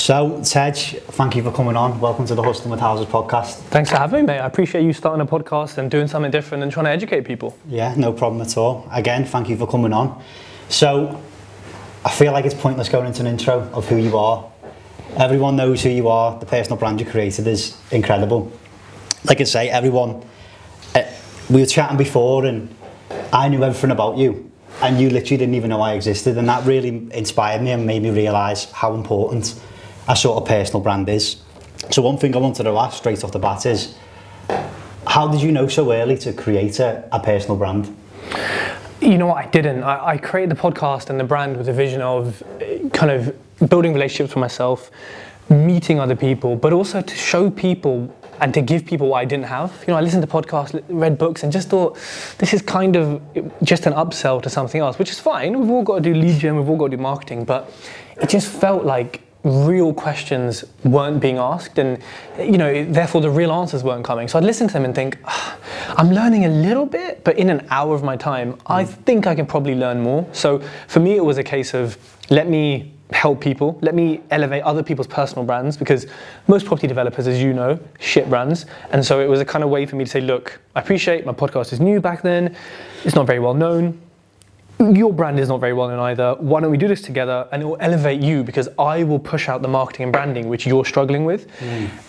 So, Tej, thank you for coming on. Welcome to the Hustlin with Houses podcast. Thanks for having me, mate. I appreciate you starting a podcast and doing something different and trying to educate people. Yeah, no problem at all. Again, thank you for coming on. So, I feel like it's pointless going into an intro of who you are. Everyone knows who you are. The personal brand you created is incredible. Like I say, everyone, we were chatting before and I knew everything about you. And you literally didn't even know I existed. And that really inspired me and made me realise how important a sort of personal brand is. So one thing I wanted to ask straight off the bat is, how did you know so early to create a personal brand? You know what, I didn't. I created the podcast and the brand with a vision of kind of building relationships with myself, meeting other people, but also to show people and to give people what I didn't have. You know, I listened to podcasts, read books, and just thought, this is kind of just an upsell to something else, which is fine. We've all got to do lead gen, we've all got to do marketing, but it just felt like real questions weren't being asked, and you know, therefore the real answers weren't coming. So I'd listen to them and think, I'm learning a little bit, but in an hour of my time, I think I can probably learn more. So for me, it was a case of, let me help people, let me elevate other people's personal brands, because most property developers, as you know, shit brands. And so it was a kind of way for me to say, look, I appreciate my podcast is new back then, it's not very well known, your brand is not very well known either, why don't we do this together and it will elevate you, because I will push out the marketing and branding which you're struggling with.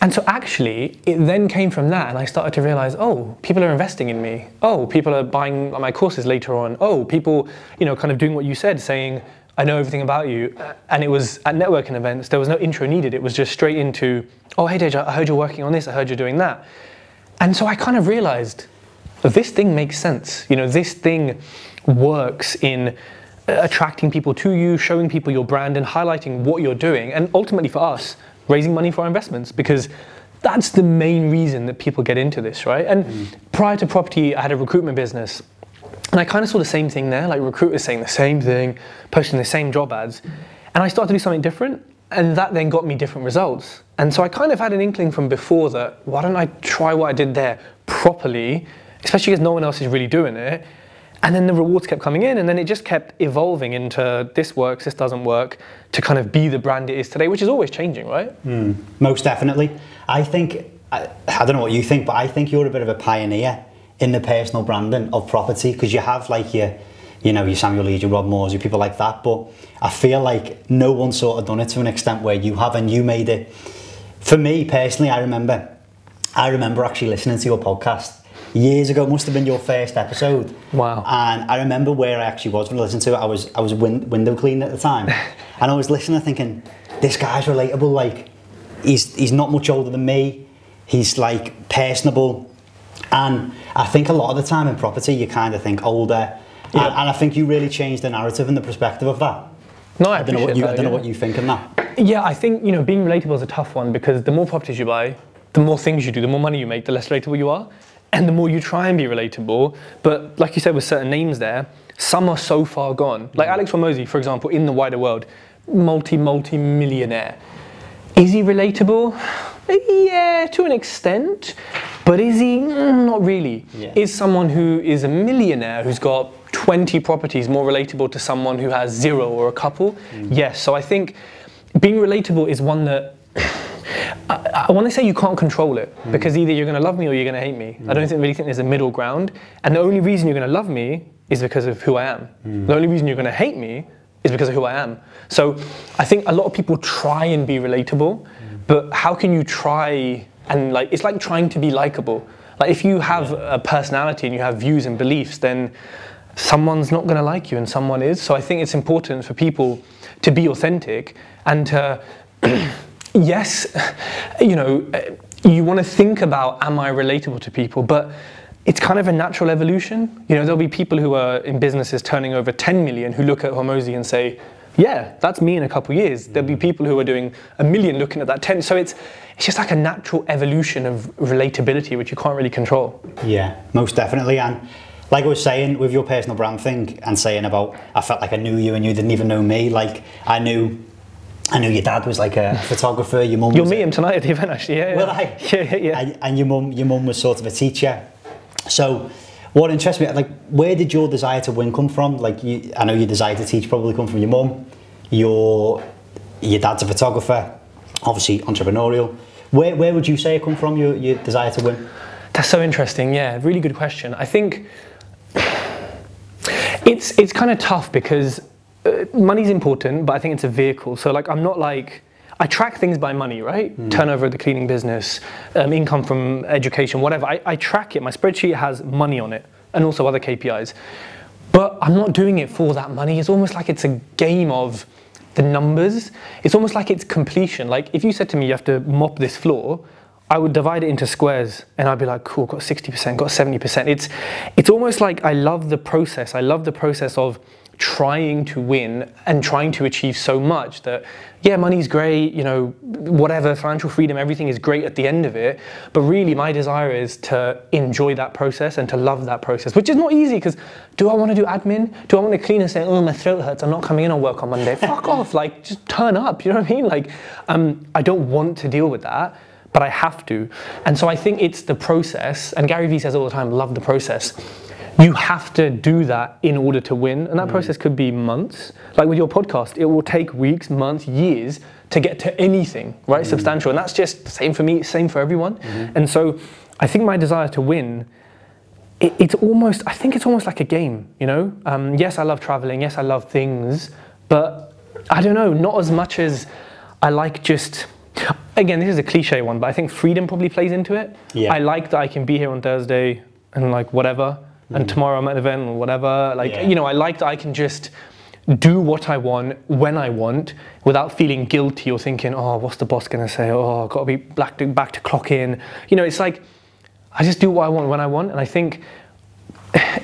And so actually it then came from that, and I started to realize, oh, people are investing in me, oh, people are buying my courses later on, oh, people, you know, kind of doing what you said, saying, I know everything about you. And it was at networking events, there was no intro needed, it was just straight into, oh, hey Tej, I heard you're working on this, I heard you're doing that. And so I kind of realized, this thing makes sense. You know, this thing works in attracting people to you, showing people your brand and highlighting what you're doing. And ultimately for us, raising money for our investments, because that's the main reason that people get into this, right? And prior to property, I had a recruitment business. And I kind of saw the same thing there, like recruiters saying the same thing, posting the same job ads. And I started to do something different, and that then got me different results. And so I kind of had an inkling from before that, why don't I try what I did there properly, especially because no one else is really doing it. And then the rewards kept coming in, and then it just kept evolving into this works, this doesn't work, to kind of be the brand it is today, which is always changing, right? Most definitely. I think, I don't know what you think, but I think you're a bit of a pioneer in the personal branding of property, because you have like your Samuel Leeds, your Rob Moores, your people like that, but I feel like no one's sort of done it to an extent where you have, and you made it. For me personally, I remember actually listening to your podcast years ago. It must have been your first episode. Wow. And I remember where I actually was when I listened to it. I was window cleaning at the time, and I was listening thinking, this guy's relatable, like he's not much older than me, he's like personable. And I think a lot of the time in property, you kind of think older. Yeah. And I think you really changed the narrative and the perspective of that. No, I don't know what you think on that. Yeah, I think, you know, being relatable is a tough one, because the more properties you buy, the more things you do, the more money you make, the less relatable you are. And the more you try and be relatable. But like you said, with certain names there, some are so far gone. Like Alex Hormozi, for example, in the wider world, multi-millionaire. Is he relatable? Yeah, to an extent. But is he? Not really. Yeah. Is someone who is a millionaire who's got 20 properties more relatable to someone who has 0 or a couple? Yes. So I think being relatable is one that I want to say you can't control it, because either you're going to love me or you're going to hate me. I don't really think there's a middle ground. And the only reason you're going to love me is because of who I am. The only reason you're going to hate me is because of who I am. So I think a lot of people try and be relatable, but how can you try? And like, it's like trying to be likable. Like if you have a personality and you have views and beliefs, then someone's not going to like you and someone is. So I think it's important for people to be authentic and to, yes, you know, you want to think about, am I relatable to people? But it's kind of a natural evolution. You know, there'll be people who are in businesses turning over 10 million who look at Hormozi and say, yeah, that's me in a couple of years. There'll be people who are doing 1 million looking at that 10. So it's just like a natural evolution of relatability, which you can't really control. Yeah, most definitely. And like I was saying with your personal brand thing and saying about, I felt like I knew you and you didn't even know me. Like I knew your dad was like a photographer. Your mum. You'll meet him tonight at the event, actually. Yeah. Well, yeah. And your mum was sort of a teacher. So what interests me, like, where did your desire to win come from? Like, I know your desire to teach probably come from your mum. Your dad's a photographer. obviously entrepreneurial. Where would you say it come from, your desire to win? That's so interesting. Yeah, really good question. I think it's kind of tough because money's important, but I think it's a vehicle. So like, I'm not like, I track things by money, right? Turnover of the cleaning business, income from education, whatever. I track it. My spreadsheet has money on it and also other KPIs. But I'm not doing it for that money. It's almost like it's a game of the numbers. It's almost like it's completion. Like if you said to me, you have to mop this floor, I would divide it into squares and I'd be like, cool, got 60%, got 70%. It's almost like I love the process. I love the process of trying to win and trying to achieve so much that, yeah, money's great, you know, whatever, financial freedom, everything is great at the end of it. But really my desire is to enjoy that process and to love that process, which is not easy because do I want to do admin? Do I want to clean and say, oh, my throat hurts, I'm not coming in on work on Monday? Fuck off, like just turn up, you know what I mean? Like, I don't want to deal with that, but I have to. And so I think it's the process, and Gary Vee says all the time, love the process. You have to do that in order to win, and that process could be months. Like with your podcast, it will take weeks, months, years to get to anything, right? Substantial, and that's just the same for me, same for everyone. And so I think my desire to win, it's almost, I think it's almost like a game, you know? Yes, I love traveling, yes, I love things, but I don't know, not as much as I like just, again, this is a cliche one, but I think freedom probably plays into it. I like that I can be here on Thursday and like whatever, and tomorrow I'm at an event or whatever. Like, you know, I like that I can just do what I want when I want without feeling guilty or thinking, oh, what's the boss gonna say? Oh, I've got to be back to clock in. You know, it's like, I just do what I want when I want. And I think,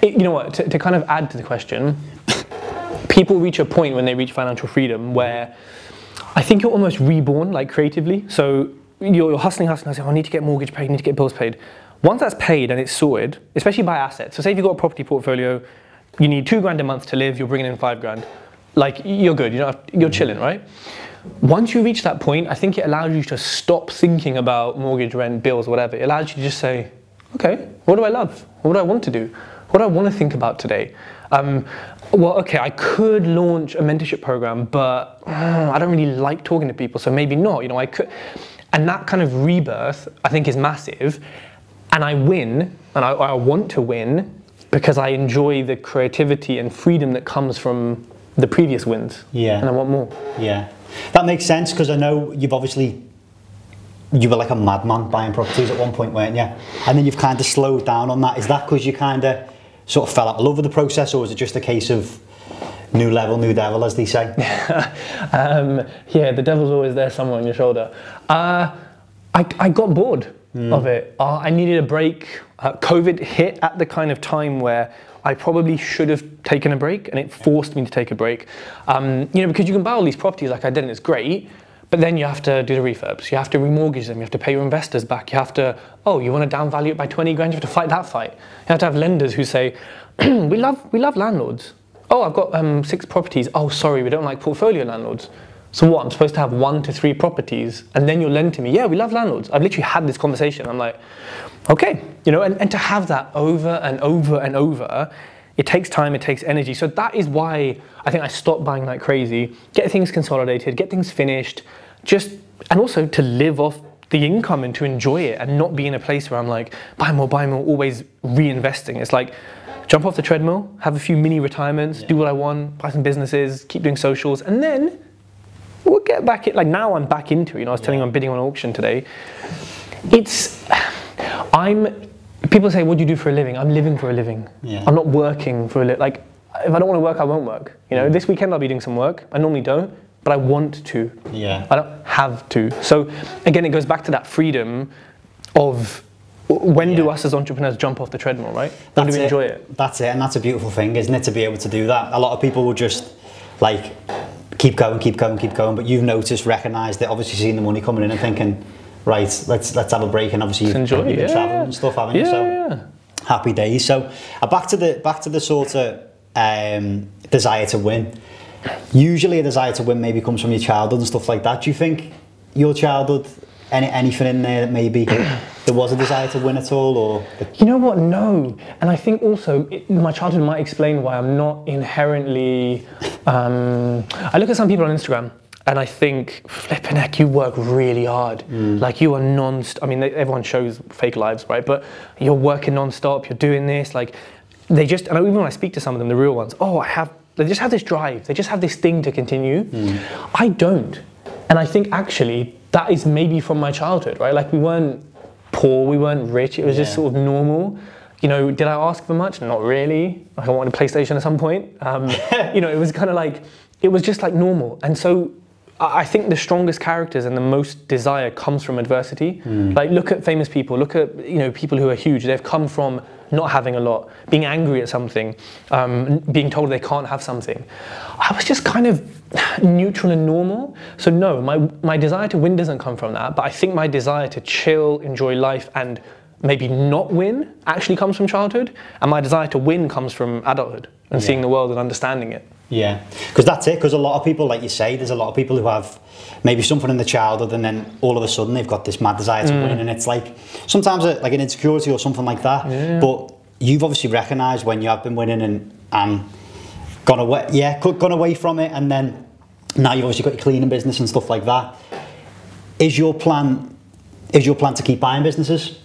you know what, to kind of add to the question, people reach a point when they reach financial freedom where I think you're almost reborn, like creatively. So you're hustling, saying, oh, I need to get mortgage paid, I need to get bills paid. Once that's paid and it's sorted, especially by assets, so say if you've got a property portfolio, you need $2,000 a month to live, you're bringing in $5,000, like you're good, you're chilling, right? Once you reach that point, I think it allows you to stop thinking about mortgage, rent, bills, whatever. It allows you to just say, okay, what do I love? What do I want to do? What do I want to think about today? Well, okay, I could launch a mentorship program, but I don't really like talking to people, so maybe not, you know, I could. And that kind of rebirth, I think, is massive. And I win, and I want to win, because I enjoy the creativity and freedom that comes from the previous wins. Yeah. And I want more. Yeah. That makes sense, because I know you were like a madman buying properties at one point, weren't you? And then you've kind of slowed down on that. Is that because you kind of sort of fell out of love with the process, or was it just a case of new level, new devil, as they say? Yeah, the devil's always there somewhere on your shoulder. I got bored of it. I needed a break. COVID hit at the kind of time where I probably should have taken a break, and it forced me to take a break. You know, because you can buy all these properties like I did, and it's great, but then you have to do the refurbs, you have to remortgage them, you have to pay your investors back, you have to, oh, you want to down value it by 20 grand, you have to fight that fight. You have to have lenders who say, we love landlords. Oh, I've got 6 properties. Oh, sorry, we don't like portfolio landlords. So what, I'm supposed to have 1 to 3 properties, and then you'll lend to me? Yeah, we love landlords. I've literally had this conversation. I'm like, okay, you know, and to have that over and over and over, it takes time, it takes energy. So that is why I think I stopped buying like crazy, get things consolidated, get things finished, and also to live off the income and to enjoy it and not be in a place where I'm like, buy more, always reinvesting. It's like, jump off the treadmill, have a few mini retirements, do what I want, buy some businesses, keep doing socials, and then we'll get back in. Like now I'm back into it. You know, I was telling you I'm bidding on an auction today. People say, what do you do for a living? I'm living for a living. Yeah. I'm not working for a living. Like, if I don't want to work, I won't work. You know, this weekend I'll be doing some work. I normally don't, but I want to. Yeah. I don't have to. So again, it goes back to that freedom of when do us as entrepreneurs jump off the treadmill, right? When do we enjoy it? That's it, and that's a beautiful thing, isn't it, to be able to do that? A lot of people will just like keep going, but you've noticed, recognised that, obviously seen the money coming in and thinking, right, let's have a break, and obviously you've been travelling and stuff, haven't you? So happy days. So back to the sort of desire to win. Usually a desire to win maybe comes from your childhood and stuff like that. Do you think your childhood, anything in there that maybe there was a desire to win at all, or? You know what, no. And I think also my childhood might explain why I'm not inherently, I look at some people on Instagram And I think, flipping heck, you work really hard. Like you are I mean, everyone shows fake lives, right? But you're working non-stop, you're doing this, like and even when I speak to some of them, the real ones, they just have this drive, they just have this thing to continue. I don't. And I think actually that is maybe from my childhood, right? Like we weren't poor, we weren't rich, it was just sort of normal. You know, did I ask for much? Not really. Like I wanted a PlayStation at some point. You know, it was kind of like, it was just like normal. And so I think the strongest characters and the most desire comes from adversity. Like look at famous people, look at, you know, people who are huge. They've come from not having a lot, being angry at something, being told they can't have something. I was just kind of neutral and normal. So no, my desire to win doesn't come from that, but I think my desire to chill, enjoy life and maybe not win actually comes from childhood, and my desire to win comes from adulthood and seeing the world and understanding it. Yeah, because that's it, because a lot of people, like you say, there's a lot of people who have maybe something in the childhood and then all of a sudden they've got this mad desire to win, and it's like sometimes like an insecurity or something like that, but you've obviously recognised when you have been winning and gone away from it, and then now you've obviously got your cleaning business and stuff like that. Is your plan to keep buying businesses?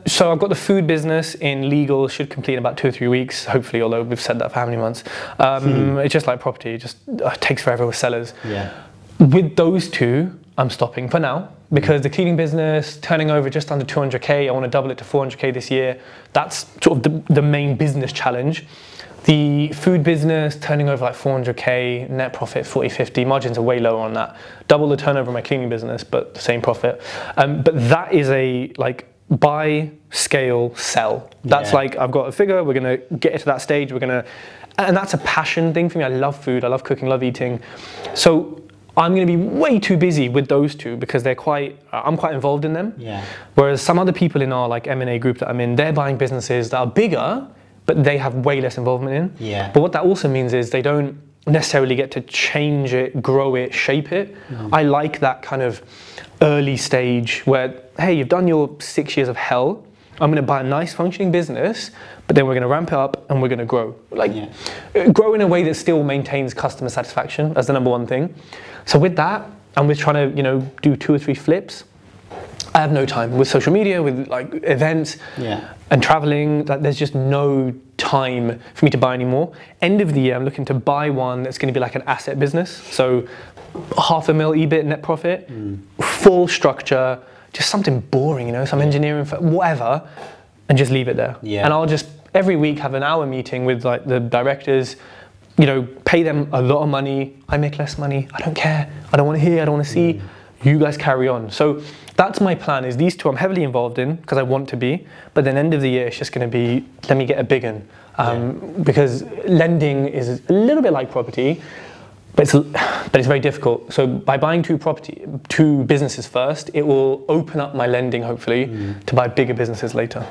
So I've got the food business in legal, should complete in about 2 or 3 weeks, hopefully, although we've said that for how many months. It's just like property, it just takes forever with sellers. With those two, I'm stopping for now, because the cleaning business, turning over just under 200k, I want to double it to 400k this year. That's sort of the main business challenge. The food business, turning over like 400k, net profit 40, 50, margins are way lower on that. Double the turnover of my cleaning business, but the same profit. But that is a like buy, scale, sell. That's like, I've got a figure, we're gonna get it to that stage, and that's a passion thing for me. I love food, I love cooking, love eating. So I'm gonna be way too busy with those two because I'm quite involved in them. Whereas some other people in our like M&A group that I'm in, they're buying businesses that are bigger, but they have way less involvement in. But what that also means is they don't necessarily get to change it, grow it, shape it. I like that kind of early stage where, hey, you've done your 6 years of hell, I'm gonna buy a nice functioning business, but then we're gonna ramp it up and we're gonna grow. Like, grow in a way that still maintains customer satisfaction as the number one thing. So with that, and with trying to, you know, do 2 or 3 flips, I have no time with social media, with like events and traveling. Like, there's just no time for me to buy anymore. End of the year, I'm looking to buy one that's going to be like an asset business. So $500,000 EBIT net profit, full structure, just something boring, you know, some engineering, whatever, and just leave it there. And I'll just every week have an hour meeting with like the directors, you know, pay them a lot of money. I make less money. I don't care. I don't want to hear. I don't want to see. You guys carry on. So that's my plan, is these two I'm heavily involved in because I want to be, but then end of the year it's just going to be, let me get a big one. Because lending is a little bit like property, but it's very difficult. So by buying two businesses first, it will open up my lending hopefully to buy bigger businesses later.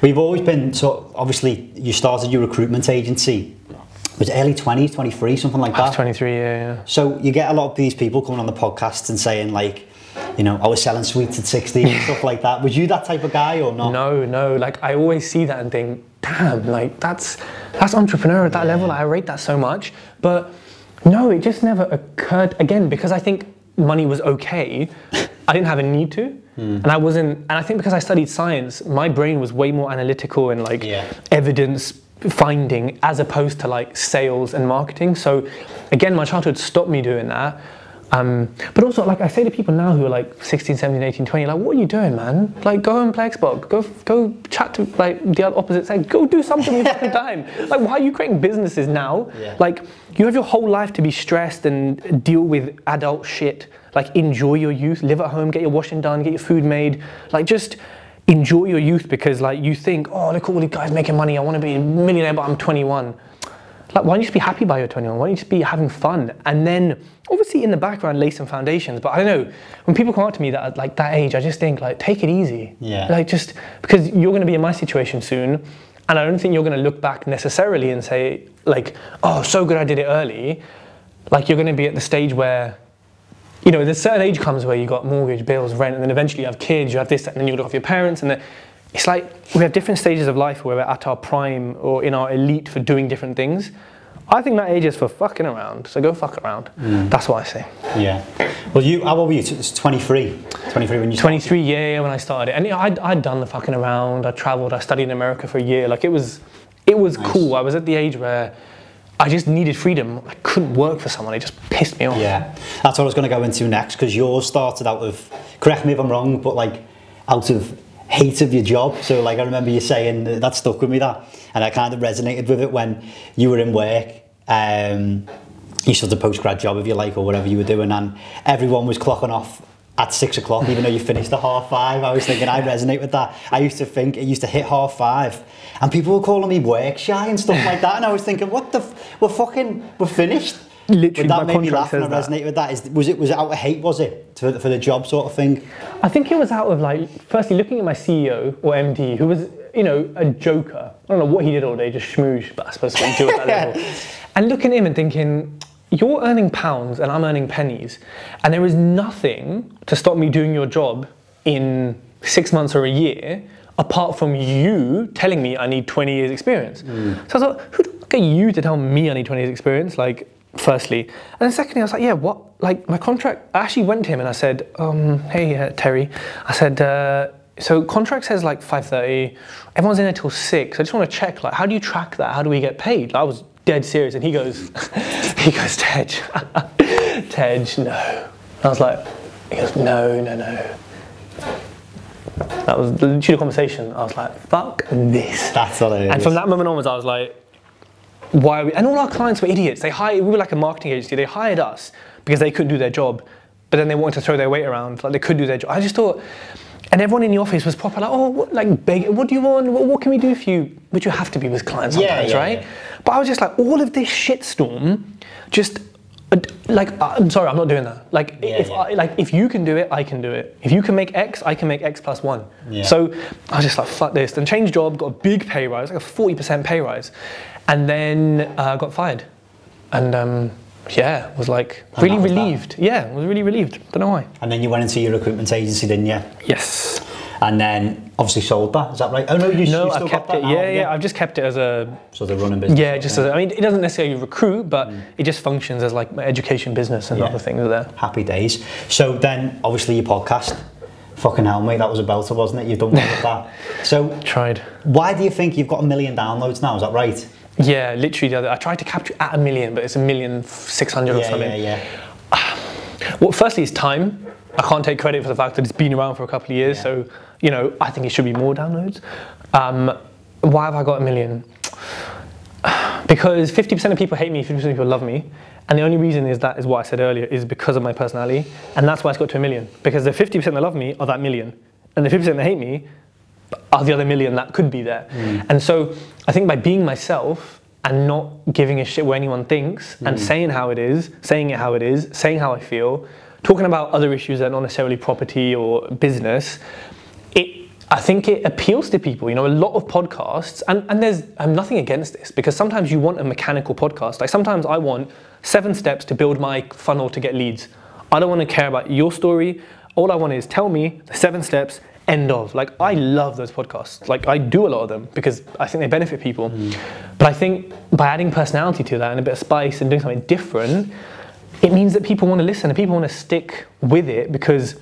We've always been, so obviously you started your recruitment agency, was it early 20s, 23, something like that? I was 23, yeah. So you get a lot of these people coming on the podcast and saying like, you know, I was selling sweets at 16 and stuff like that. Was you that type of guy or not? No, like I always see that and think, damn, like that's entrepreneur at that level. Like, I rate that so much. But no, it just never occurred, again, because I think money was okay. I didn't have a need to. And I think because I studied science, my brain was way more analytical and like evidence finding as opposed to like sales and marketing. So again, my childhood stopped me doing that. But also, like I say to people now who are like 16, 17, 18, 20, like, what are you doing, man? Like, go and play Xbox, go chat to like the opposite sex, go do something with your time. Like, why are you creating businesses now? Like, you have your whole life to be stressed and deal with adult shit. Like, enjoy your youth, live at home, get your washing done, get your food made. Like, just enjoy your youth, because like you think, oh, look at all these guys making money, I want to be a millionaire, but I'm 21. Like, why don't you just be happy by your 21? Why don't you just be having fun? And then, obviously in the background, lay some foundations. But I don't know, when people come up to me that at like that age, I just think like, take it easy. Like, just, because you're going to be in my situation soon, and I don't think you're going to look back necessarily and say like, oh, so good I did it early. Like, you're going to be at the stage where, you know, there's a certain age comes where you got mortgage, bills, rent, and then eventually you have kids, you have this, and then you look after your parents, and then it's like we have different stages of life where we're at our prime or in our elite for doing different things. I think that age is for fucking around, so go fuck around. That's what I say. Yeah. Well, how old were you? It's 23. 23 when you started? 23, yeah, when I started. And I'd done the fucking around, I travelled, I studied in America for a year. Like, it was nice. Cool. I was at the age where I just needed freedom. I couldn't work for someone, it just pissed me off. Yeah, that's what I was going to go into next, because yours started out of, correct me if I'm wrong, but like out of hate of your job. So like I remember you saying, that stuck with me, that, and I kind of resonated with it when you were in work. You sort of post-grad job, if you like, or whatever you were doing, and everyone was clocking off at 6 o'clock, even though you finished at 5:30. I was thinking, I resonate with that. I used to think it used to hit 5:30, and people were calling me work shy and stuff like that, and I was thinking, what the, we're finished. Literally, that made me laugh, and I resonate with that. Was it out of hate, was it, for the job sort of thing? I think it was out of, like, firstly looking at my CEO or MD, who was, you know, a joker. I don't know what he did all day, just schmooze, but I suppose what you do at that level. And looking at him and thinking, you're earning pounds and I'm earning pennies, and there is nothing to stop me doing your job in 6 months or a year, apart from you telling me I need 20 years experience. So I thought, who the fuck are you to tell me I need 20 years experience? Like, firstly. And then secondly, I was like, yeah, what? Like, my contract, I actually went to him and I said, hey, Terry, I said, so contract says like 5:30, everyone's in there till 6. I just want to check, like, how do you track that? How do we get paid? Like, I was dead serious, and he goes, Tej, no. I was like, he goes, no. That was literally the conversation. I was like, fuck this. That's all it is. And from that moment onwards, I was like, why are we, and all our clients were idiots. We were like a marketing agency. They hired us because they couldn't do their job, but then they wanted to throw their weight around, like they could do their job. I just thought, and everyone in the office was proper like, oh, what, like, beg, what do you want? What can we do for you? Which you have to be with clients sometimes, right? Yeah. But I was just like, all of this shitstorm, just like, I'm sorry, I'm not doing that. Like, if you can do it, I can do it. If you can make X, I can make X plus 1. Yeah. So I was just like, fuck this. Then changed job, got a big pay rise, like a 40% pay rise, and then got fired. And yeah, was like really relieved. Yeah, was really relieved. Don't know why. And then you went into your recruitment agency, didn't you? Yes. And then obviously sold that. Is that right? Oh no, you still I kept got that it. now, Yeah. I've just kept it as a sort of running business. Yeah, just as I mean, it doesn't necessarily recruit, but it just functions as like my education business and other things there. Happy days. So then, obviously, your podcast. Fucking hell, mate, that was a belter, wasn't it? You've done well with that. So tried. Why do you think you've got 1 million downloads now? Is that right? Yeah, literally. I tried to capture at 1 million, but it's 1,600,000 or something. Yeah. Well, firstly, it's time. I can't take credit for the fact that it's been around for a couple of years, so, you know, I think it should be more downloads. Why have I got 1 million? Because 50% of people hate me, 50% of people love me, and the only reason is that is what I said earlier, is because of my personality, and that's why it's got to 1 million. Because the 50% that love me are that 1 million, and the 50% that hate me are the other 1 million that could be there. And so I think by being myself and not giving a shit what anyone thinks, and saying how it is, saying it how it is, saying how I feel, talking about other issues that are not necessarily property or business, I think it appeals to people. You know, a lot of podcasts, and I'm nothing against this, because sometimes you want a mechanical podcast. Like sometimes I want 7 steps to build my funnel to get leads. I don't want to care about your story. All I want is tell me the 7 steps, end of. Like, I love those podcasts. Like, I do a lot of them because I think they benefit people. But I think by adding personality to that and a bit of spice and doing something different, it means that people want to listen and people want to stick with it because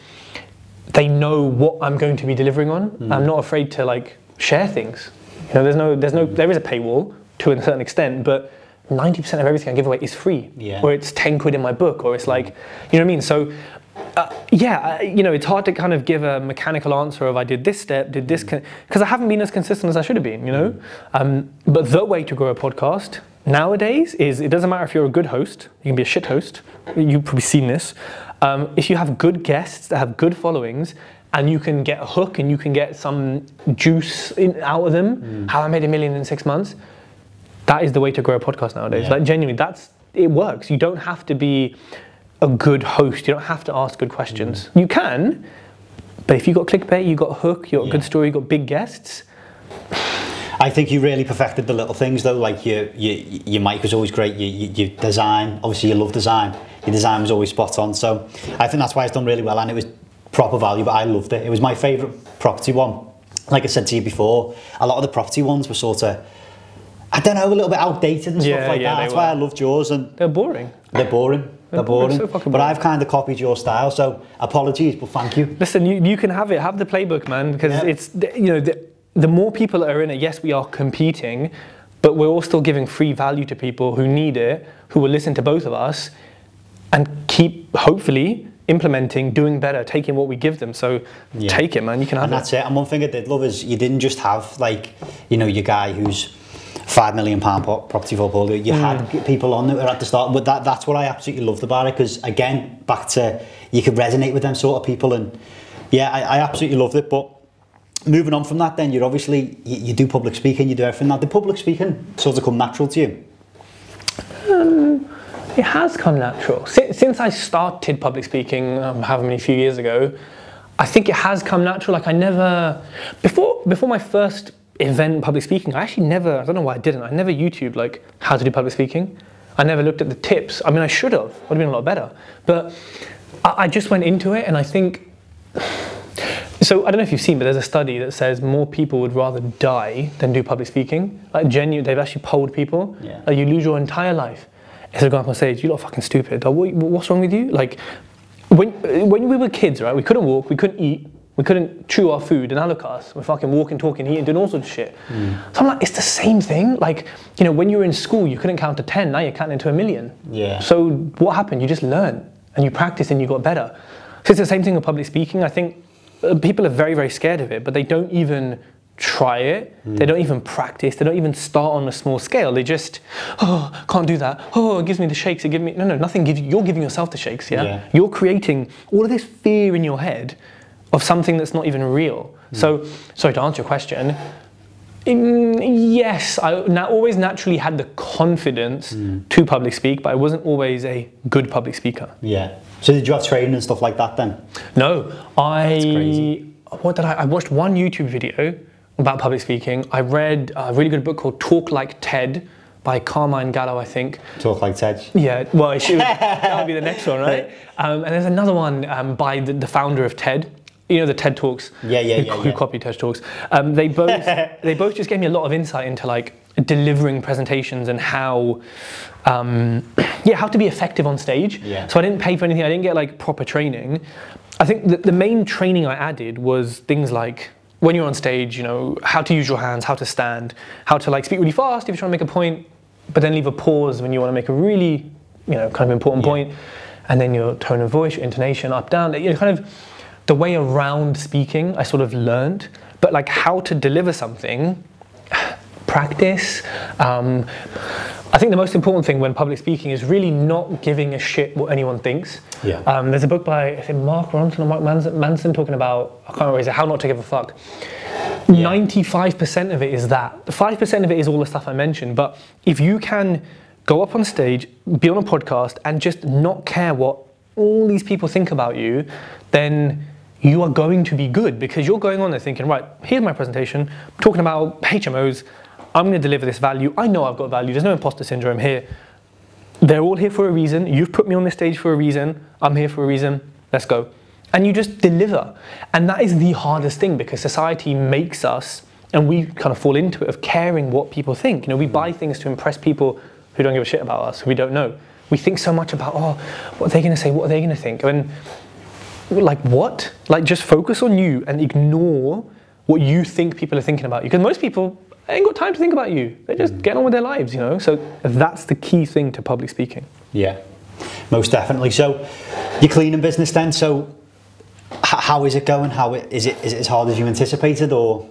they know what I'm going to be delivering on. I'm not afraid to like share things. You know, there is a paywall to a certain extent, but 90% of everything I give away is free, or it's 10 quid in my book, or it's like, you know what I mean? So, you know, it's hard to kind of give a mechanical answer of I did this step, did this, because I haven't been as consistent as I should have been, you know? But the way to grow a podcast nowadays is, it doesn't matter if you're a good host, you can be a shit host, you've probably seen this. If you have good guests that have good followings, and you can get a hook and you can get some juice out of them, how I made 1 million in 6 months, that is the way to grow a podcast nowadays. Like genuinely, it works. You don't have to be a good host. You don't have to ask good questions. You can, but if you got clickbait, you got a hook, you got a good story, you got big guests. I think you really perfected the little things though. Like your mic was always great. Your design, obviously you love design. Your design was always spot on. So I think that's why it's done really well, and it was proper value. But I loved it. It was my favourite property one. Like I said to you before, a lot of the property ones were sort of I don't know, a little bit outdated and stuff like that. That's why I loved yours. And they're boring. They're boring. They're boring. So fucking but boring. I've kind of copied your style, so apologies, but thank you. Listen, you can have it. Have the playbook, man, because it's, you know, the more people that are in it, yes, we are competing, but we're all still giving free value to people who need it, who will listen to both of us, and keep, hopefully, implementing, doing better, taking what we give them. So take it, man, you can have it. And that's it. And one thing I did love is you didn't just have, like, you know, your guy who's £5 million property portfolio. You had people on there at the start, but that's what I absolutely loved about it, because again, back to, you could resonate with them sort of people, and yeah, I absolutely loved it. But moving on from that, then you're obviously, you do public speaking, you do everything. Now, did public speaking sort of come natural to you? It has come natural. Since I started public speaking, however many few years ago, I think it has come natural. Like I never, before my first event public speaking, I actually never, I don't know why I didn't, I never YouTubed like how to do public speaking. I never looked at the tips. I mean, I should have, would have been a lot better. But I just went into it, and I think, so I don't know if you've seen, but there's a study that says more people would rather die than do public speaking. Like genuine, they've actually polled people. Yeah. Like you lose your entire life. Instead of going up on stage, you lot are fucking stupid. Like, what's wrong with you? Like, when we were kids, right, we couldn't walk, we couldn't eat, we couldn't chew our food, and now look at us. We're fucking walking, talking, eating, doing all sorts of shit. So I'm like, it's the same thing. Like, you know, when you were in school, you couldn't count to 10, now you're counting to 1,000,000. Yeah. So what happened? You just learn, and you practice, and you got better. So it's the same thing with public speaking. I think people are very, very scared of it, but they don't even try it. They don't even practice. They don't even start on a small scale. They just, oh, can't do that. Oh, it gives me the shakes. It gives me, no, nothing gives you. You're giving yourself the shakes, yeah? You're creating all of this fear in your head of something that's not even real. So, sorry, to answer your question, yes, I always naturally had the confidence to public speak, but I wasn't always a good public speaker. Yeah. So did you have training and stuff like that then? No, That's crazy. I watched one YouTube video about public speaking. I read a really good book called Talk Like TED by Carmine Gallo, I think. Talk Like TED. Yeah, well, that would be the next one, right? And there's another one by the founder of TED. You know, the TED Talks. Who copied TED Talks. They both just gave me a lot of insight into like delivering presentations and how to be effective on stage. So I didn't pay for anything. I didn't get like proper training. I think the main training I added was things like, when you're on stage, you know, how to use your hands, how to stand, how to like speak really fast if you're trying to make a point, but then leave a pause when you want to make a really, you know, kind of important point, and then your tone of voice, your intonation, up, down, you know, kind of the way around speaking I sort of learned, but like how to deliver something, practice. I think the most important thing when public speaking is really not giving a shit what anyone thinks. There's a book by, I think, Mark Ronson or Mark Manson talking about, I can't remember, is it How Not to Give a Fuck. 95% of it is that. 5% of it is all the stuff I mentioned, but if you can go up on stage, be on a podcast, and just not care what all these people think about you, then you are going to be good, because you're going on there thinking, right, here's my presentation, I'm talking about HMOs, I'm going to deliver this value. I know I've got value. There's no imposter syndrome here. They're all here for a reason. You've put me on this stage for a reason. I'm here for a reason. Let's go. And you just deliver. And that is the hardest thing, because society makes us, and we kind of fall into it, of caring what people think. You know, we buy things to impress people who don't give a shit about us, who we don't know. We think so much about, oh, what are they going to say? What are they going to think? And like, what? Like, just focus on you and ignore what you think people are thinking about you. Because most people ain't got time to think about you. They're just getting on with their lives, you know? So that's the key thing to public speaking. Yeah, most definitely. So your cleaning business then, so how is it going? Is it as hard as you anticipated, or?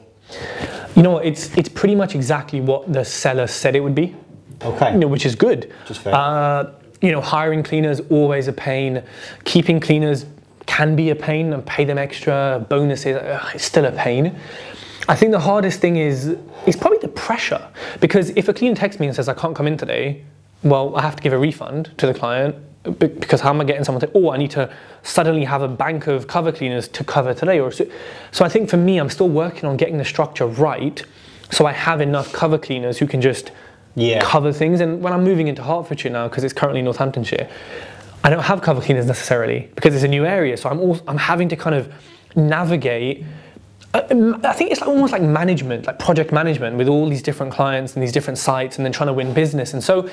You know what, it's pretty much exactly what the seller said it would be. Okay. You know, which is good. Just fair. You know, hiring cleaners, always a pain. Keeping cleaners can be a pain, and pay them extra, bonuses, it's still a pain. I think the hardest thing is probably the pressure, because if a cleaner texts me and says I can't come in today, well, I have to give a refund to the client, because how am I getting someone to, I need to suddenly have a bank of cover cleaners to cover today. So I think for me, I'm still working on getting the structure right, so I have enough cover cleaners who can just cover things. And when I'm moving into Hertfordshire now, because it's currently Northamptonshire, I don't have cover cleaners necessarily, because it's a new area, so I'm having to kind of navigate I think it's almost like management, like project management with all these different clients and these different sites and then trying to win business. And so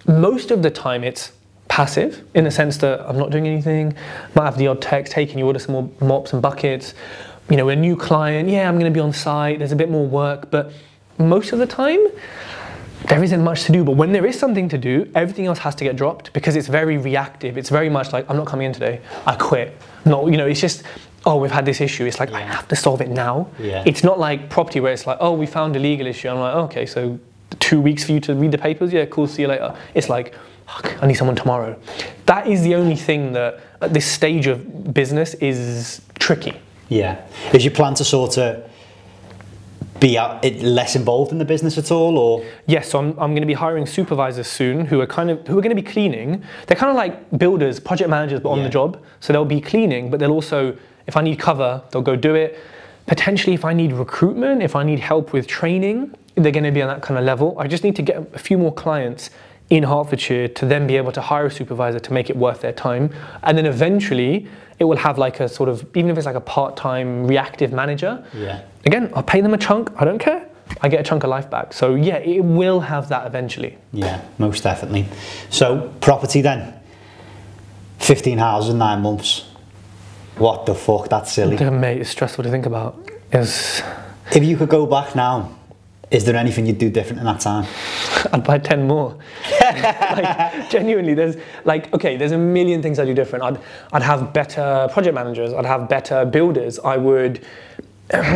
most of the time it's passive in the sense that I'm not doing anything, might have the odd text, hey, can you order some more mops and buckets? You know, a new client, yeah, I'm going to be on site, there's a bit more work, but most of the time there isn't much to do. But when there is something to do, everything else has to get dropped because it's very reactive. It's very much like, I'm not coming in today, I quit. No, you know, it's just, oh, we've had this issue. It's like, I have to solve it now. Yeah. It's not like property where it's like, oh, we found a legal issue. I'm like, okay, so 2 weeks for you to read the papers? Yeah, cool, see you later. It's like, fuck, I need someone tomorrow. That is the only thing that at this stage of business is tricky. Yeah. Is your plan to sort of be less involved in the business at all, or? Yes, so I'm going to be hiring supervisors soon who are going to be cleaning. They're kind of like builders, project managers, but on the job. So they'll be cleaning, but they'll also, if I need cover, they'll go do it. Potentially, if I need recruitment, if I need help with training, they're going to be on that kind of level. I just need to get a few more clients in Hertfordshire to then be able to hire a supervisor to make it worth their time. And then eventually, it will have like a sort of, even if it's like a part-time reactive manager, again, I'll pay them a chunk, I don't care. I get a chunk of life back. So yeah, it will have that eventually. Yeah, most definitely. So property then, 15 houses in 9 months. What the fuck, that's silly. Mate, it's stressful to think about. If you could go back now, is there anything you'd do different in that time? I'd buy 10 more. Like, genuinely, there's a million things I'd do different. I'd have better project managers, I'd have better builders, I would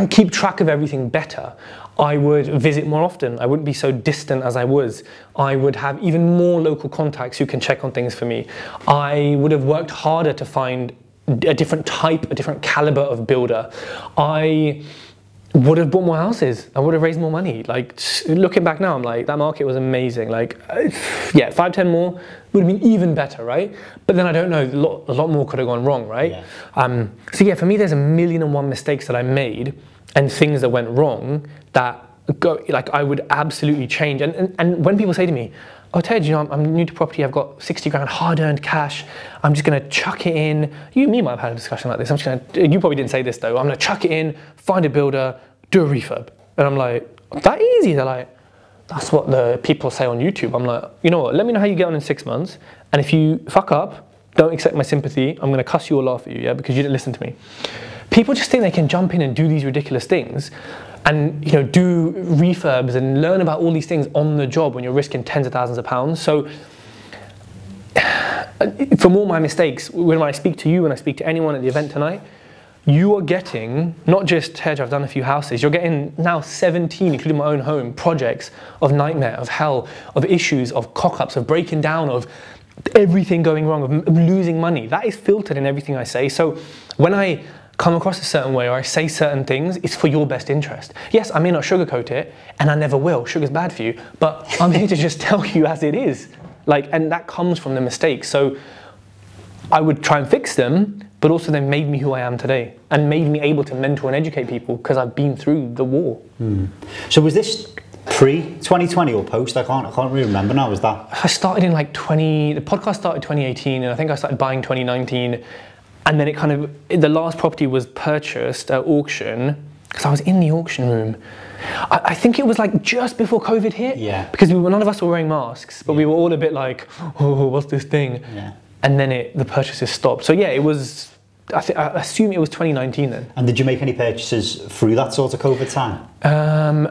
keep track of everything better. I would visit more often. I wouldn't be so distant as I was. I would have even more local contacts who can check on things for me. I would have worked harder to find a different type, a different caliber of builder. I would have bought more houses. I would have raised more money. Like, looking back now, I'm like, that market was amazing. Like, yeah, 5, 10 more would have been even better, right? But then I don't know, a lot more could have gone wrong, right? Yeah. So yeah, for me, there's 1,000,001 mistakes that I made and things that went wrong that I would absolutely change. And when people say to me, oh, Ted, you know, I'm new to property, I've got 60 grand hard-earned cash, I'm just gonna chuck it in. You and me might have had a discussion like this. You probably didn't say this though. I'm gonna chuck it in, find a builder, do a refurb. And I'm like, that easy? They're like, that's what the people say on YouTube. I'm like, you know what, let me know how you get on in 6 months. And if you fuck up, don't accept my sympathy, I'm gonna cuss you or laugh at you, yeah, because you didn't listen to me. People just think they can jump in and do these ridiculous things and, you know, do refurbs and learn about all these things on the job when you're risking tens of thousands of pounds. So from all my mistakes, when I speak to you, when I speak to anyone at the event tonight, you are getting, not just, Tej, I've done a few houses, you're getting now 17, including my own home, projects of nightmare, of hell, of issues, of cock-ups, of breaking down, of everything going wrong, of losing money. That is filtered in everything I say. So when I come across a certain way or I say certain things, it's for your best interest. Yes, I may not sugarcoat it, and I never will. Sugar's bad for you, but I'm here to just tell you as it is. Like, and that comes from the mistakes. So I would try and fix them, but also they made me who I am today and made me able to mentor and educate people because I've been through the war. So was this pre-2020 or post? I can't really remember now. Was that? I started in like the podcast started 2018, and I think I started buying 2019. And then it kind of, the last property was purchased at auction, because I was in the auction room. I think it was like just before COVID hit. Yeah. Because none of us were wearing masks, but we were all a bit like, oh, what's this thing? Yeah. And then the purchases stopped. So yeah, it was, I assume it was 2019 then. And did you make any purchases through that sort of COVID time?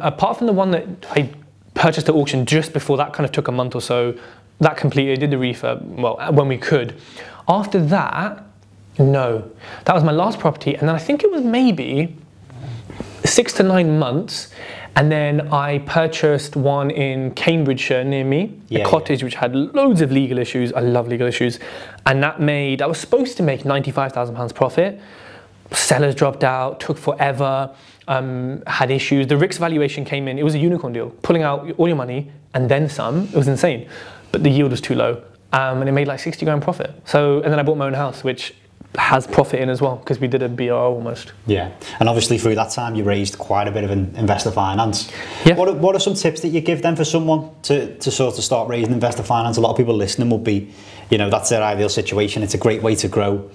Apart from the one that I purchased at auction just before, that kind of took a month or so, that completed, did the refurb, well, when we could. After that, no, that was my last property, and then I think it was maybe 6 to 9 months, and then I purchased one in Cambridgeshire near me, a cottage which had loads of legal issues. I love legal issues, and that was supposed to make £95,000 profit. Sellers dropped out, took forever, had issues. The RICS valuation came in, it was a unicorn deal, pulling out all your money and then some. It was insane, but the yield was too low, and it made like 60 grand profit. So, and then I bought my own house, which has profit in as well, because we did a BR almost. Yeah, and obviously through that time you raised quite a bit of investor finance. Yeah. What are some tips that you give them for someone to sort of start raising investor finance? A lot of people listening will be, you know, that's their ideal situation. It's a great way to grow.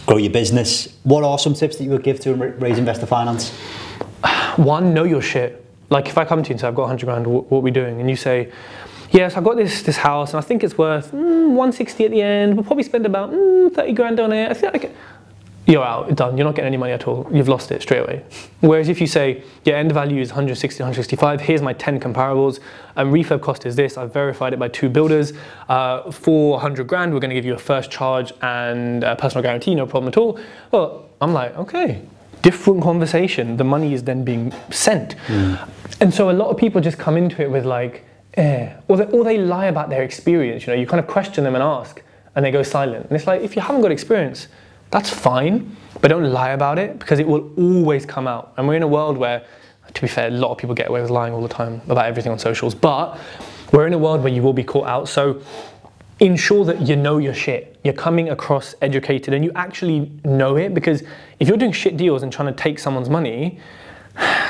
grow your business. What are some tips that you would give to raise investor finance? One, know your shit. Like if I come to you and say, I've got 100 grand, what are we doing? And you say, yes, I've got this house and I think it's worth 160 at the end. We'll probably spend about 30 grand on it. I think you're out, done. You're not getting any money at all. You've lost it straight away. Whereas if you say, yeah, end value is 160, 165, here's my 10 comparables, and refurb cost is this, I've verified it by 2 builders, for 100 grand, we're gonna give you a first charge and a personal guarantee, no problem at all. Well, I'm like, okay, different conversation. The money is then being sent. And so a lot of people just come into it with like, or they lie about their experience. You know, you kind of question them and ask, and they go silent. And it's like, if you haven't got experience, that's fine, but don't lie about it because it will always come out. And we're in a world where, to be fair, a lot of people get away with lying all the time about everything on socials, but we're in a world where you will be caught out. So ensure that you know your shit. You're coming across educated and you actually know it, because if you're doing shit deals and trying to take someone's money,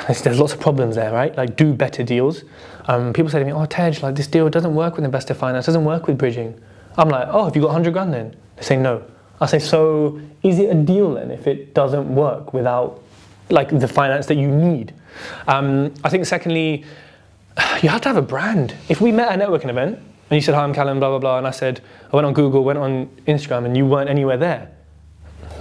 there's lots of problems there, right? Like, do better deals. People say to me, oh, Tej, like this deal doesn't work with investor finance, doesn't work with bridging. I'm like, oh, have you got 100 grand then? They say no. I say, so is it a deal then if it doesn't work without like the finance that you need? I think secondly, you have to have a brand. If we met at a networking event and you said, hi, I'm Calum, blah, blah, blah, and I said, I went on Google, went on Instagram, and you weren't anywhere there,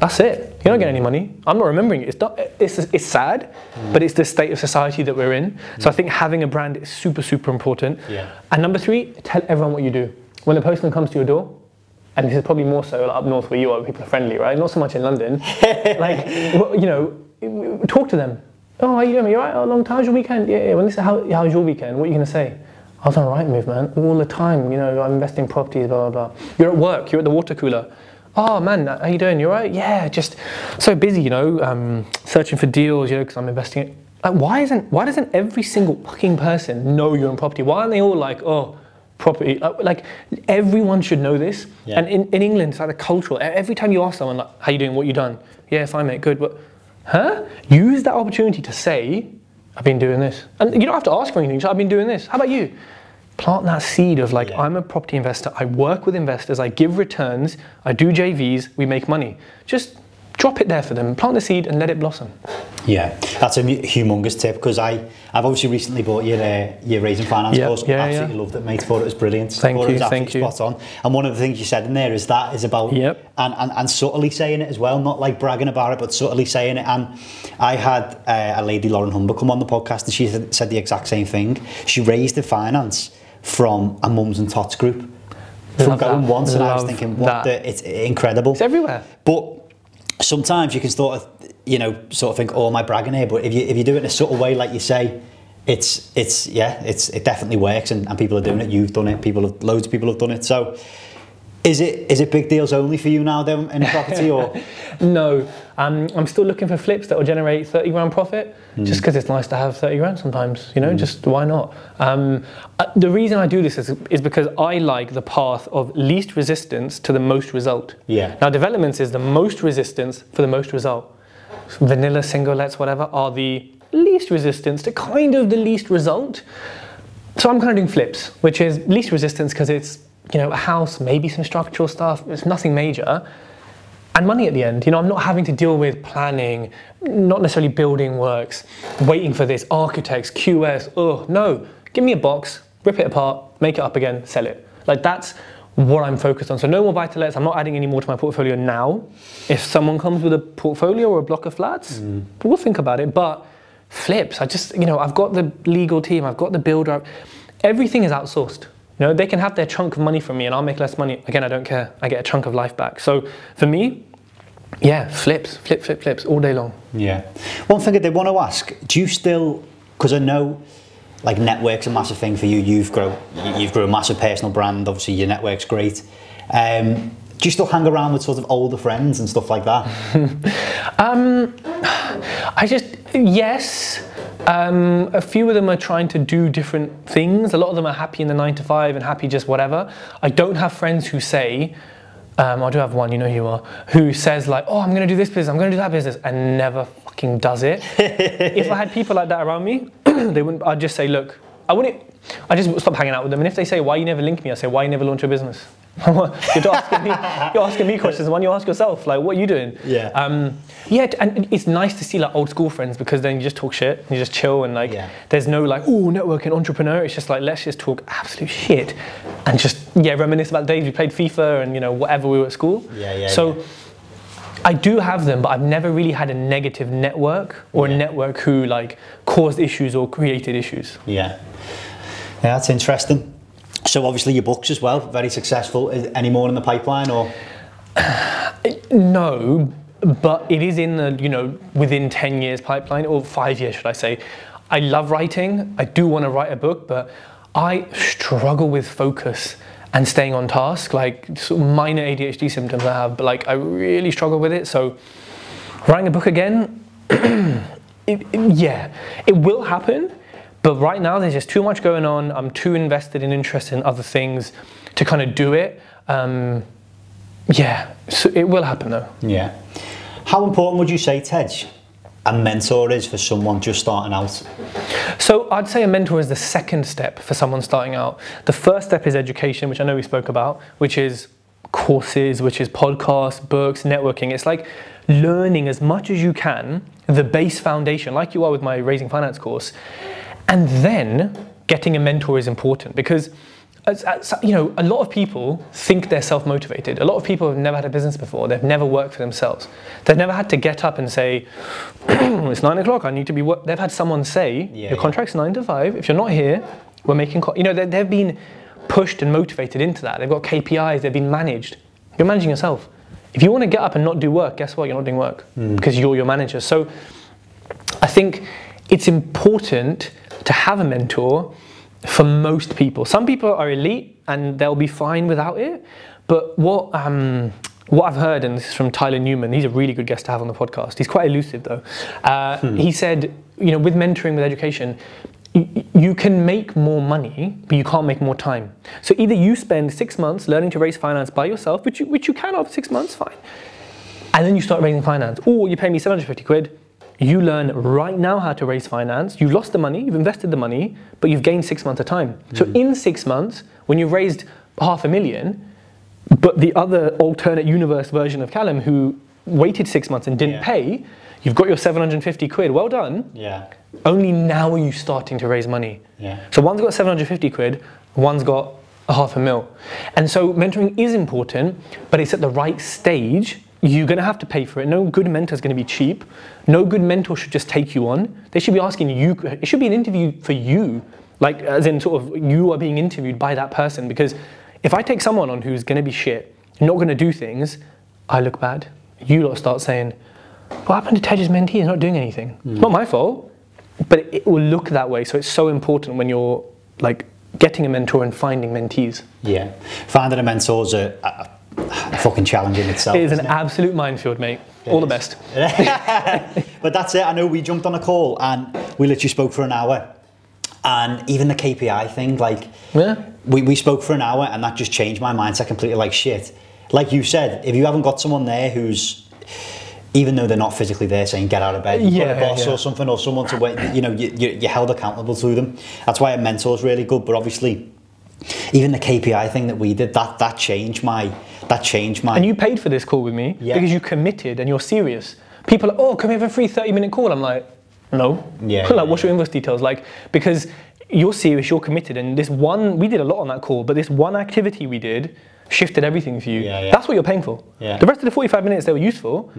that's it. You're not getting any money. I'm not remembering it. It's sad, but it's the state of society that we're in. So I think having a brand is super, super important. Yeah. And number 3, tell everyone what you do. When a postman comes to your door, and this is probably more so up north where you are, people are friendly, right? Not so much in London. Like, you know, talk to them. Oh, how you doing? You all right? Oh, long time. How's your weekend? Yeah. When they say, how's your weekend? What are you going to say? I was on Rightmove, man, all the time. You know, I'm investing in properties, blah, blah, blah. You're at work. You're at the water cooler. Oh, man, how you doing? You all right? Yeah, just so busy, you know, searching for deals, you know, because I'm investing. Like, why doesn't every single fucking person know you're in property? Why aren't they all like, oh, property, like everyone should know this. Yeah. And in England, it's like a cultural, every time you ask someone like, how you doing, what you done? Yeah, fine mate, good, but, use that opportunity to say, I've been doing this. And you don't have to ask for anything, so I've been doing this. How about you? Plant that seed of like, I'm a property investor, I work with investors, I give returns, I do JVs, we make money. Just drop it there for them, plant the seed and let it blossom. Yeah, that's a humongous tip, because I've obviously recently bought your Raising Finance course. Absolutely loved it, mate. Thought it was brilliant. Thank you. Spot on. And one of the things you said in there is about and subtly saying it as well, not like bragging about it, but subtly saying it. And I had a lady, Lauren Humber, come on the podcast, and she said the exact same thing. She raised the finance from a mums and tots group. From going once, and I was thinking, it's incredible. It's everywhere. But sometimes you can sort of think, oh, am I bragging here? But if you do it in a subtle way, like you say, it definitely works, and people are doing it. You've done it. Loads of people have done it. So, is it big deals only for you now then in property, or? No, I'm still looking for flips that will generate 30 grand profit, just because it's nice to have 30 grand sometimes. You know, just why not? The reason I do this is because I like the path of least resistance to the most result. Yeah. Now, developments is the most resistance for the most result. Vanilla single lets, whatever, are the least resistance to kind of the least result. So I'm kind of doing flips, which is least resistance because it's, you know, a house, maybe some structural stuff, it's nothing major, and money at the end. You know, I'm not having to deal with planning, not necessarily building works, waiting for this, architects, QS, no. Give me a box, rip it apart, make it up again, sell it. Like, that's what I'm focused on. So no more buy-to-lets. I'm not adding any more to my portfolio now. If someone comes with a portfolio or a block of flats, we'll think about it. But flips, I've got the legal team, I've got the builder, everything is outsourced. You know, they can have their chunk of money from me and I'll make less money. Again, I don't care. I get a chunk of life back. So for me, flips all day long. Yeah. One thing I did want to ask, do you still, because I know like network's a massive thing for you. You've grown a massive personal brand. Obviously, your network's great. Do you still hang around with sort of older friends and stuff like that? Yes. A few of them are trying to do different things. A lot of them are happy in the 9 to 5 and happy just whatever. I don't have friends who say, I do have one, you know who you are, who says like, oh, I'm going to do this business, I'm going to do that business, and never fucking does it. If I had people like that around me, I'd just say, look, I just stop hanging out with them. And if they say, why you never link me? I say, why you never launch a business? You're asking me questions. Why don't you ask yourself? Like, what are you doing? Yeah. Yeah, and it's nice to see like old school friends, because then you just talk shit, and you just chill, and like there's no like, oh, networking, entrepreneur. It's just like, let's just talk absolute shit and just reminisce about the days we played FIFA and, you know, whatever we were at school. So I do have them, but I've never really had a negative network or a network who like caused issues or created issues. Yeah, that's interesting. So obviously your books as well, very successful. Is any more in the pipeline, or? No, but it is in the, you know, within 10 years pipeline, or 5 years, should I say. I love writing. I do want to write a book, but I struggle with focus and staying on task, like sort of minor ADHD symptoms I have, but like I really struggle with it. So writing a book again, it will happen. But right now there's just too much going on. I'm too invested and interested in other things to kind of do it. So it will happen though. Yeah. How important would you say, Tej, a mentor is for someone just starting out? So I'd say a mentor is the second step for someone starting out. The first step is education, which I know we spoke about, which is courses, which is podcasts, books, networking. It's like learning as much as you can, the base foundation, like you are with my Raising Finance course. And then getting a mentor is important, because you know, a lot of people think they're self-motivated. A lot of people have never had a business before. They've never worked for themselves. They've never had to get up and say, it's 9 o'clock, I need to be work. They've had someone say, your contract's 9 to 5. If you're not here, we're making, you know, they've been pushed and motivated into that. They've got KPIs, they've been managed. You're managing yourself. If you want to get up and not do work, guess what? You're not doing work because you're your manager. So I think it's important to have a mentor for most people. Some people are elite and they'll be fine without it. But what I've heard, and this is from Tyler Newman, he's a really good guest to have on the podcast. He's quite elusive though. He said, you know, with mentoring, with education, you can make more money, but you can't make more time. So either you spend 6 months learning to raise finance by yourself, which you can after 6 months, fine. And then you start raising finance. Or you pay me 750 quid. You learn right now how to raise finance. You've lost the money, you've invested the money, but you've gained 6 months of time. So in 6 months, when you've raised 500,000, but the other alternate universe version of Calum who waited 6 months and didn't pay, you've got your 750 quid, well done. Only now are you starting to raise money. So one's got 750 quid, one's got 500,000. And so mentoring is important, but it's at the right stage. You're going to have to pay for it. No good mentor is going to be cheap. No good mentor should just take you on. They should be asking you, it should be an interview for you, like as in sort of you are being interviewed by that person. Because if I take someone on who's going to be shit, not going to do things, I look bad. You lot start saying, what happened to Tej's mentee? He's not doing anything. It's not my fault, but it will look that way. So it's so important when you're like getting a mentor and finding mentees. Yeah, finding a mentor is a fucking challenge in itself. It is an absolute minefield, mate. All the best. But that's it. I know we jumped on a call and we literally spoke for an hour. And even the KPI thing, like, we spoke for an hour and that just changed my mindset completely. Like, shit. Like you said, if you haven't got someone there who's, even though they're not physically there saying get out of bed, you've got a boss or something, or someone to wait, you know, you're held accountable to them. That's why a mentor is really good. But obviously, even the KPI thing that we did, that changed my. And you paid for this call with me because you committed and you're serious. People are like, oh, can we have a free 30-minute call? I'm like, no. Like, what's your invoice details? Like, because you're serious, you're committed, and this one, we did a lot on that call, but this one activity we did shifted everything for you. That's what you're paying for. The rest of the 45 minutes, they were useful,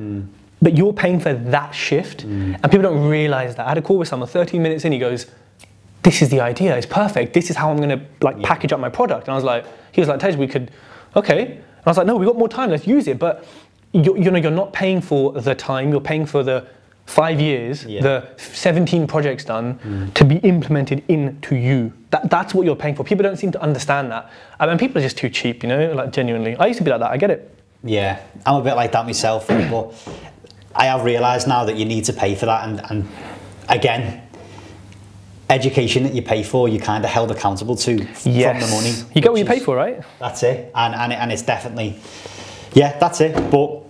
but you're paying for that shift, and people don't realize that. I had a call with someone 13 minutes in, he goes, this is the idea, it's perfect, this is how I'm gonna like package up my product. And I was like, he was like, Tej, we could, okay. And I was like, no, we've got more time, let's use it. But you know, you're not paying for the time, you're paying for the 5 years, the 17 projects done to be implemented into you. That's what you're paying for. People don't seem to understand that. I mean, people are just too cheap, you know, like genuinely. I used to be like that, I get it. Yeah, I'm a bit like that myself, but I have realised now that you need to pay for that. And again, education that you pay for, you're kind of held accountable to from the money. You get what you pay for, right? That's it. And it's definitely, yeah, that's it. But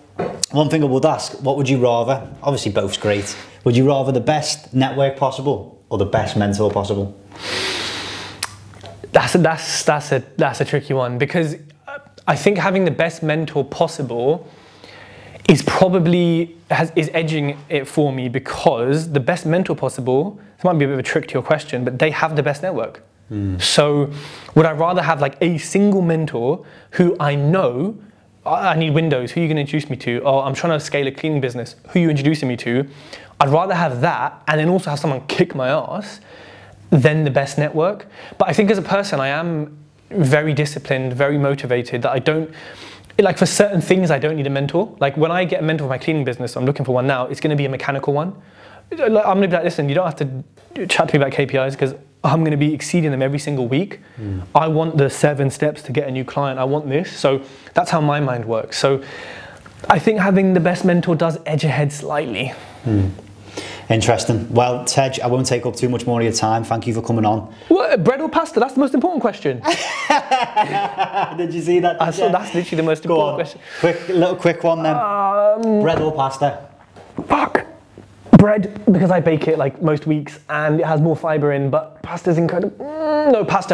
one thing I would ask, what would you rather? Obviously both's great. Would you rather the best network possible or the best mentor possible? That's a tricky one, because I think having the best mentor possible is probably is edging it for me, because the best mentor possible, this might be a bit of a trick to your question, but they have the best network. So would I rather have like a single mentor who I know, I need windows, who are you going to introduce me to? Oh, I'm trying to scale a cleaning business, who are you introducing me to? I'd rather have that and then also have someone kick my ass than the best network. But I think as a person, I am very disciplined, very motivated, that I don't, like for certain things, I don't need a mentor. Like when I get a mentor for my cleaning business, I'm looking for one now, it's going to be a mechanical one. I'm going to be like, listen, you don't have to chat to me about KPIs because I'm going to be exceeding them every single week. I want the 7 steps to get a new client. I want this. So that's how my mind works. So I think having the best mentor does edge ahead slightly. Interesting. Well, Tej, I won't take up too much more of your time. Thank you for coming on. What, bread or pasta? That's the most important question. Did you see that? I saw that's literally the most important question. Quick one then. Bread or pasta? Fuck. Bread, because I bake it like most weeks and it has more fibre in, but pasta's incredible. No, pasta.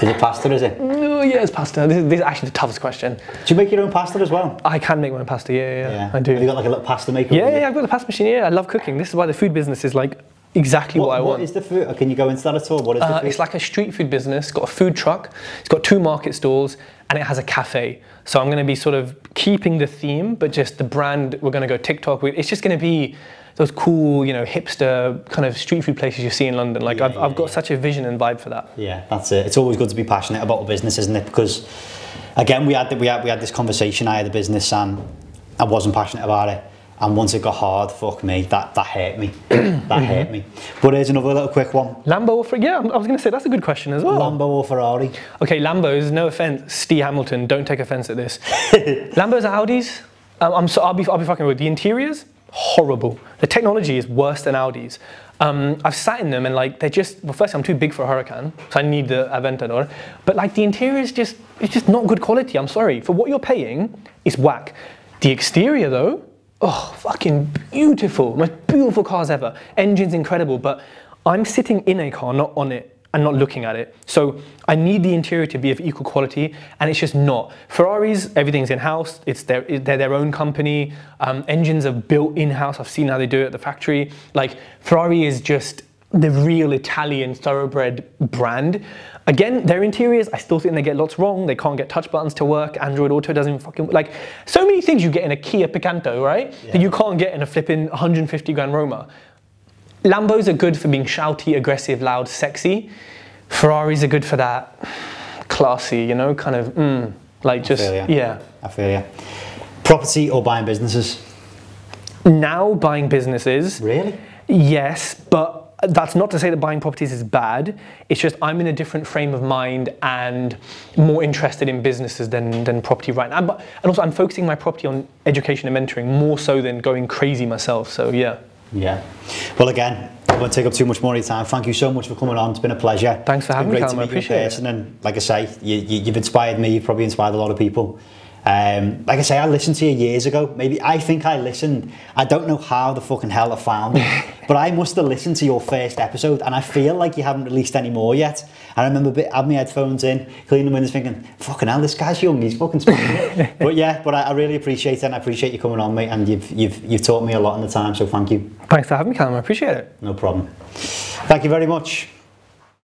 Is it pasta, is it? No, yeah, it's pasta. This is actually the toughest question. Do you make your own pasta as well? I can make my own pasta, yeah. I do. Have you got like a little pasta maker? Yeah, I've got the pasta machine, yeah. I love cooking. This is why the food business is like exactly what I want. What is the food? Can you go into that at all? What is the food? It's like a street food business. It's got a food truck. It's got 2 market stalls and it has a cafe. So I'm going to be sort of keeping the theme, but just the brand, we're going to go TikTok. It's just going to be those cool, you know, hipster kind of street food places you see in London. Like I've got such a vision and vibe for that. Yeah, that's it. It's always good to be passionate about a business, isn't it? Because again, we had this conversation. I had a business and I wasn't passionate about it. And once it got hard, fuck me, that hurt me. That hurt me. But here's another little quick one. Lambo or Ferrari? Yeah, I was going to say that's a good question as well. Lambo or Ferrari? Okay, Lambos, no offense, Steve Hamilton, don't take offense at this. Lambos or Audis? I'll be fucking with the interiors. Horrible. The technology is worse than Audi's. I've sat in them and like they're just, well, first I'm too big for a Huracan, so I need the Aventador. But like the interior is just, it's just not good quality. I'm sorry. For what you're paying, it's whack. The exterior though, oh, fucking beautiful. Most beautiful cars ever. Engine's incredible, but I'm sitting in a car, not on it, and not looking at it. So I need the interior to be of equal quality, and it's just not. Ferraris, everything's in-house. They're their own company. Engines are built in-house. I've seen how they do it at the factory. Like Ferrari is just the real Italian thoroughbred brand. Again, their interiors, I still think they get lots wrong. They can't get touch buttons to work. Android Auto doesn't even fucking, like, so many things you get in a Kia Picanto, right? Yeah. That you can't get in a flipping 150 grand Roma. Lambos are good for being shouty, aggressive, loud, sexy. Ferraris are good for that classy, you know, kind of, like just, yeah. I feel you. Property or buying businesses? Now buying businesses. Really? Yes, but that's not to say that buying properties is bad. It's just I'm in a different frame of mind and more interested in businesses than property right now. And also I'm focusing my property on education and mentoring more so than going crazy myself, so yeah. Yeah. Well, again, I won't take up too much more of your time. Thank you so much for coming on. It's been a pleasure. Thanks for having me, Calum. I appreciate it. And like I say, you've inspired me. You've probably inspired a lot of people. Like I say, I listened to you years ago. Maybe I think I listened. I don't know how the fucking hell I found it, but I must have listened to your first episode, and I feel like you haven't released any more yet. And I remember having my headphones in, cleaning the windows, thinking, "Fucking hell, this guy's young. He's fucking smart." But yeah, I really appreciate it, and I appreciate you coming on, mate. And you've taught me a lot in the time, so thank you. Thanks for having me, Calum. I appreciate it. No problem. Thank you very much.